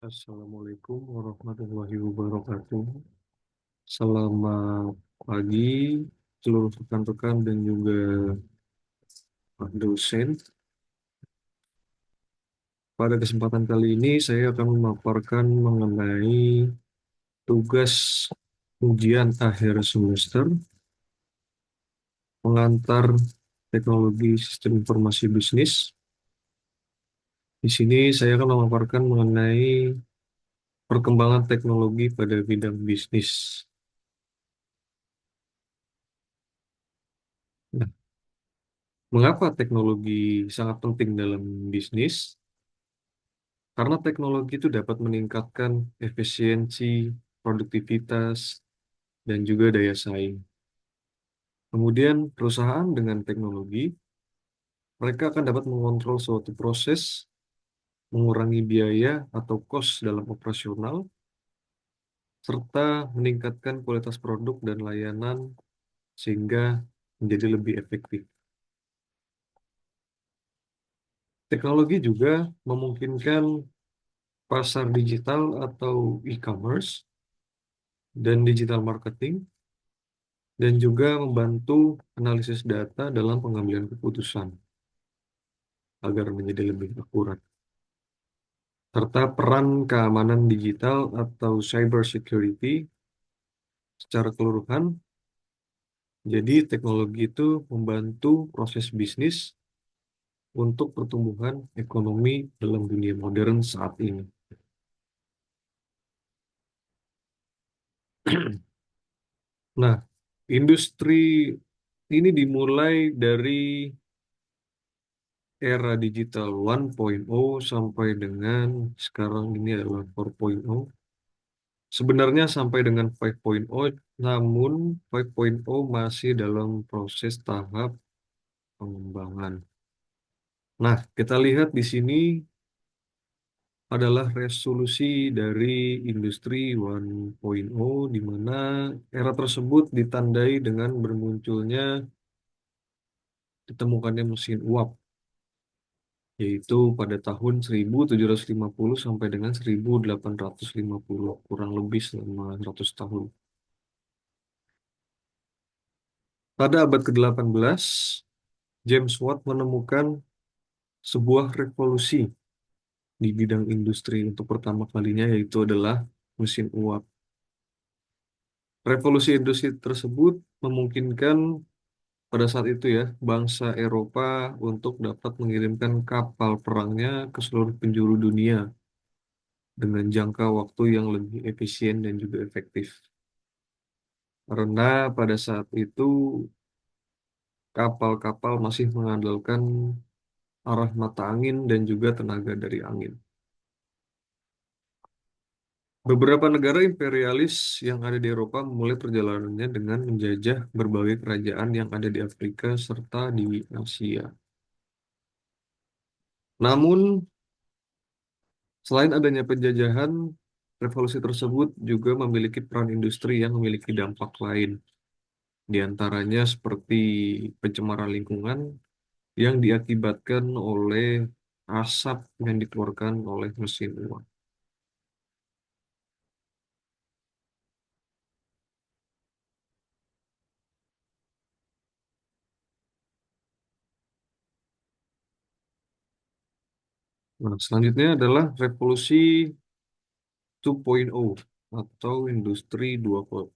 Assalamualaikum warahmatullahi wabarakatuh. Selamat pagi seluruh rekan-rekan dan juga Pak dosen. Pada kesempatan kali ini saya akan memaparkan mengenai tugas ujian akhir semester pengantar teknologi sistem informasi bisnis. Di sini saya akan memaparkan mengenai perkembangan teknologi pada bidang bisnis. Nah, mengapa teknologi sangat penting dalam bisnis? Karena teknologi itu dapat meningkatkan efisiensi, produktivitas, dan juga daya saing. Kemudian, perusahaan dengan teknologi, mereka akan dapat mengontrol suatu proses, mengurangi biaya atau kos dalam operasional, serta meningkatkan kualitas produk dan layanan sehingga menjadi lebih efektif. Teknologi juga memungkinkan pasar digital atau e-commerce dan digital marketing dan juga membantu analisis data dalam pengambilan keputusan agar menjadi lebih akurat, serta peran keamanan digital atau cyber security secara keseluruhan. Jadi teknologi itu membantu proses bisnis untuk pertumbuhan ekonomi dalam dunia modern saat ini. Nah, industri ini dimulai dari era digital 1.0 sampai dengan sekarang ini adalah 4.0. Sebenarnya sampai dengan 5.0, namun 5.0 masih dalam proses tahap pengembangan. Nah, kita lihat di sini adalah resolusi dari industri 1.0, di mana era tersebut ditandai dengan bermunculnya ditemukannya mesin uap, yaitu pada tahun 1750 sampai dengan 1850, kurang lebih selama 100 tahun. Pada abad ke-18, James Watt menemukan sebuah revolusi di bidang industri untuk pertama kalinya, yaitu adalah mesin uap. Revolusi industri tersebut memungkinkan pada saat itu ya bangsa Eropa untuk dapat mengirimkan kapal perangnya ke seluruh penjuru dunia dengan jangka waktu yang lebih efisien dan juga efektif. Karena pada saat itu kapal-kapal masih mengandalkan arah mata angin dan juga tenaga dari angin. Beberapa negara imperialis yang ada di Eropa memulai perjalanannya dengan menjajah berbagai kerajaan yang ada di Afrika serta di Asia. Namun, selain adanya penjajahan, revolusi tersebut juga memiliki peran industri yang memiliki dampak lain, di antaranya seperti pencemaran lingkungan yang diakibatkan oleh asap yang dikeluarkan oleh mesin uap. Nah, selanjutnya adalah revolusi 2.0 atau industri 2.0.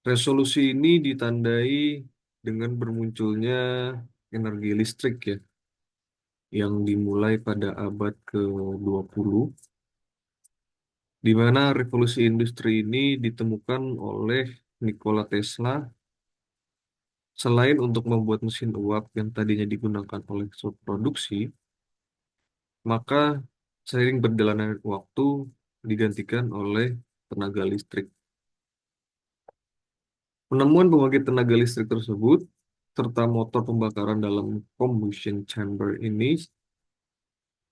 Resolusi ini ditandai dengan bermunculnya energi listrik ya, yang dimulai pada abad ke-20, di mana revolusi industri ini ditemukan oleh Nikola Tesla. Selain untuk membuat mesin uap yang tadinya digunakan oleh suatu produksi, maka seiring berjalannya waktu digantikan oleh tenaga listrik. Penemuan pembangkit tenaga listrik tersebut, serta motor pembakaran dalam combustion chamber ini,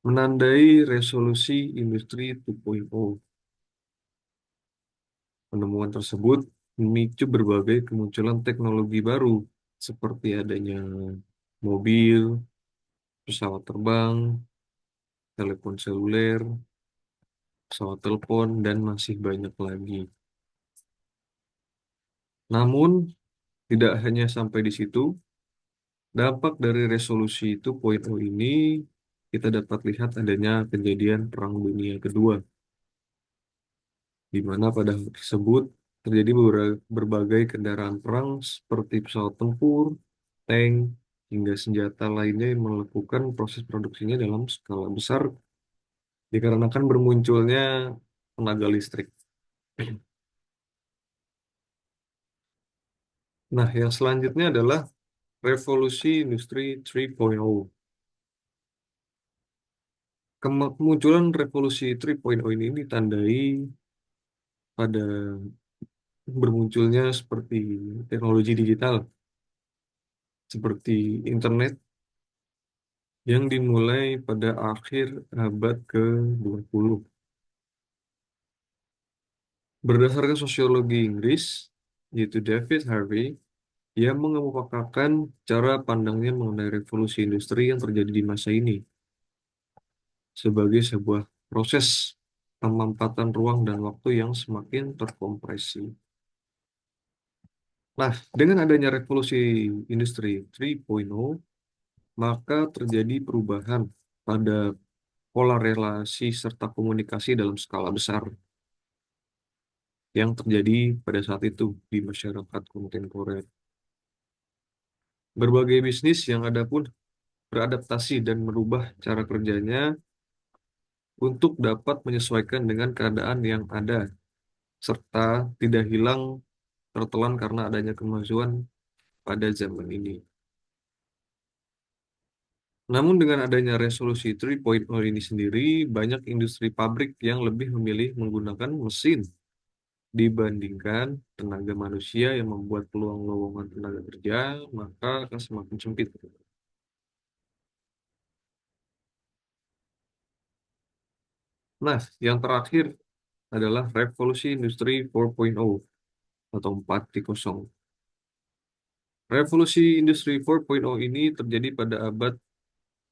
menandai resolusi industri 2.0. Penemuan tersebut memicu berbagai kemunculan teknologi baru, seperti adanya mobil, pesawat terbang, telepon seluler, pesawat telepon, dan masih banyak lagi. Namun, tidak hanya sampai di situ, dampak dari resolusi 2.0 ini kita dapat lihat adanya kejadian Perang Dunia Kedua, di mana pada hal tersebut terjadi berbagai kendaraan perang seperti pesawat tempur, tank, hingga senjata lainnya yang melakukan proses produksinya dalam skala besar dikarenakan bermunculnya tenaga listrik. Nah, yang selanjutnya adalah revolusi industri 3.0. Kemunculan revolusi 3.0 ini ditandai pada bermunculnya seperti teknologi digital, seperti internet yang dimulai pada akhir abad ke-20. Berdasarkan sosiologi Inggris, yaitu David Harvey, ia mengemukakan cara pandangnya mengenai revolusi industri yang terjadi di masa ini sebagai sebuah proses pemampatan ruang dan waktu yang semakin terkompresi. Nah, dengan adanya revolusi industri 3.0, maka terjadi perubahan pada pola relasi serta komunikasi dalam skala besar yang terjadi pada saat itu di masyarakat kontemporer. Berbagai bisnis yang ada pun beradaptasi dan merubah cara kerjanya untuk dapat menyesuaikan dengan keadaan yang ada, serta tidak hilang tertelan karena adanya kemajuan pada zaman ini. Namun dengan adanya resolusi 3.0 ini sendiri, banyak industri pabrik yang lebih memilih menggunakan mesin dibandingkan tenaga manusia yang membuat peluang lowongan tenaga kerja maka akan semakin sempit. Nah, yang terakhir adalah revolusi industri 4.0 atau 4.0. Revolusi industri 4.0 ini terjadi pada abad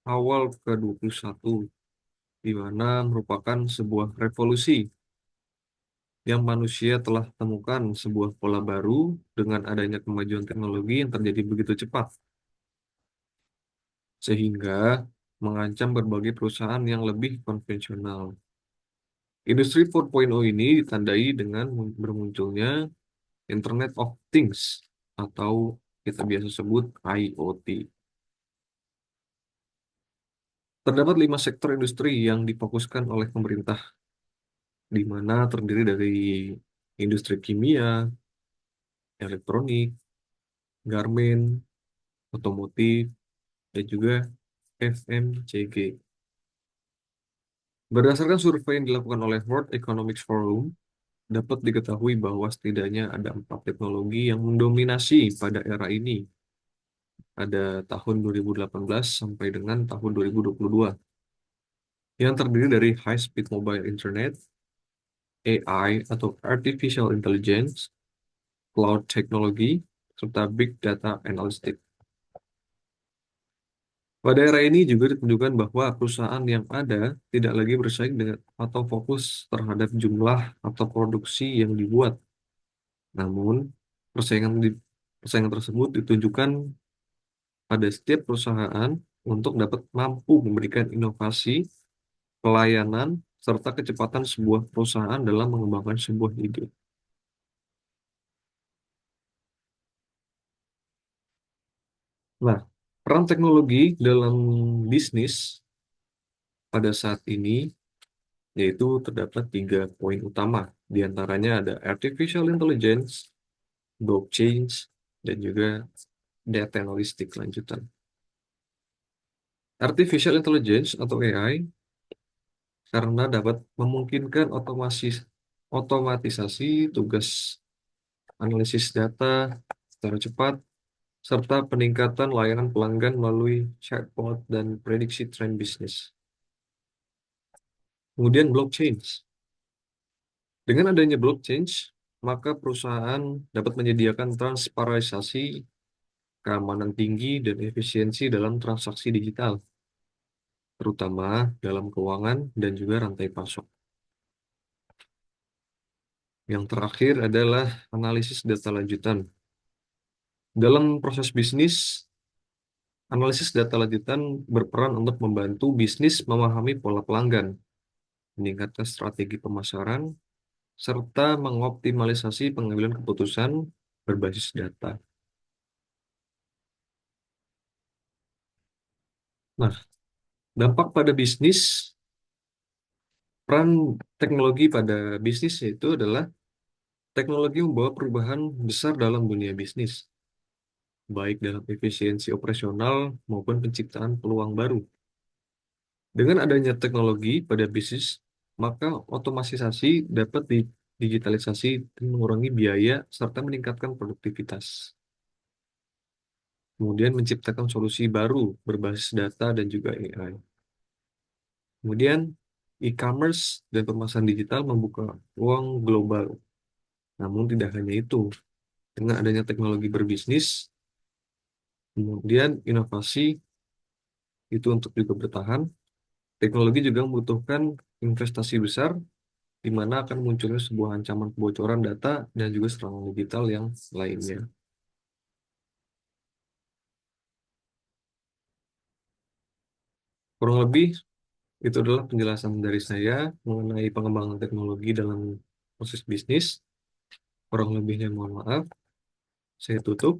awal ke-21, di mana merupakan sebuah revolusi yang manusia telah temukan sebuah pola baru dengan adanya kemajuan teknologi yang terjadi begitu cepat, sehingga mengancam berbagai perusahaan yang lebih konvensional. Industri 4.0 ini ditandai dengan bermunculnya Internet of Things atau kita biasa sebut IoT. Terdapat 5 sektor industri yang difokuskan oleh pemerintah, di mana terdiri dari industri kimia, elektronik, garmen, otomotif, dan juga FMCG. Berdasarkan survei yang dilakukan oleh World Economic Forum, dapat diketahui bahwa setidaknya ada 4 teknologi yang mendominasi pada era ini, pada tahun 2018 sampai dengan tahun 2022, yang terdiri dari High Speed Mobile Internet, AI atau Artificial Intelligence, Cloud Technology, serta Big Data Analytics. Pada era ini juga ditunjukkan bahwa perusahaan yang ada tidak lagi bersaing dengan atau fokus terhadap jumlah atau produksi yang dibuat. Namun, persaingan persaingan tersebut ditunjukkan pada setiap perusahaan untuk dapat mampu memberikan inovasi, pelayanan, serta kecepatan sebuah perusahaan dalam mengembangkan sebuah ide. Nah, peran teknologi dalam bisnis pada saat ini yaitu terdapat 3 poin utama. Di antaranya ada artificial intelligence, blockchain, dan juga data analistik lanjutan. Artificial intelligence atau AI karena dapat memungkinkan otomatisasi tugas analisis data secara cepat, serta peningkatan layanan pelanggan melalui chatbot dan prediksi tren bisnis. Kemudian blockchain. Dengan adanya blockchain, maka perusahaan dapat menyediakan transparansi, keamanan tinggi, dan efisiensi dalam transaksi digital. terutama dalam keuangan dan juga rantai pasok. Yang terakhir adalah analisis data lanjutan. Dalam proses bisnis, analisis data lanjutan berperan untuk membantu bisnis memahami pola pelanggan, meningkatkan strategi pemasaran, serta mengoptimalisasi pengambilan keputusan berbasis data. Nah, dampak pada bisnis, peran teknologi pada bisnis itu adalah teknologi membawa perubahan besar dalam dunia bisnis, baik dalam efisiensi operasional maupun penciptaan peluang baru. Dengan adanya teknologi pada bisnis, maka otomatisasi dapat digitalisasi dan mengurangi biaya serta meningkatkan produktivitas. Kemudian menciptakan solusi baru berbasis data dan juga AI. Kemudian e-commerce dan pemasaran digital membuka ruang global. Namun tidak hanya itu, dengan adanya teknologi berbisnis, kemudian inovasi itu untuk juga bertahan, teknologi juga membutuhkan investasi besar di mana akan munculnya sebuah ancaman kebocoran data dan juga serangan digital yang lainnya. Kurang lebih itu adalah penjelasan dari saya mengenai pengembangan teknologi dalam proses bisnis. Kurang lebihnya mohon maaf. Saya tutup.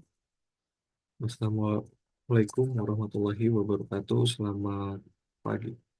Wassalamualaikum warahmatullahi wabarakatuh. Selamat pagi.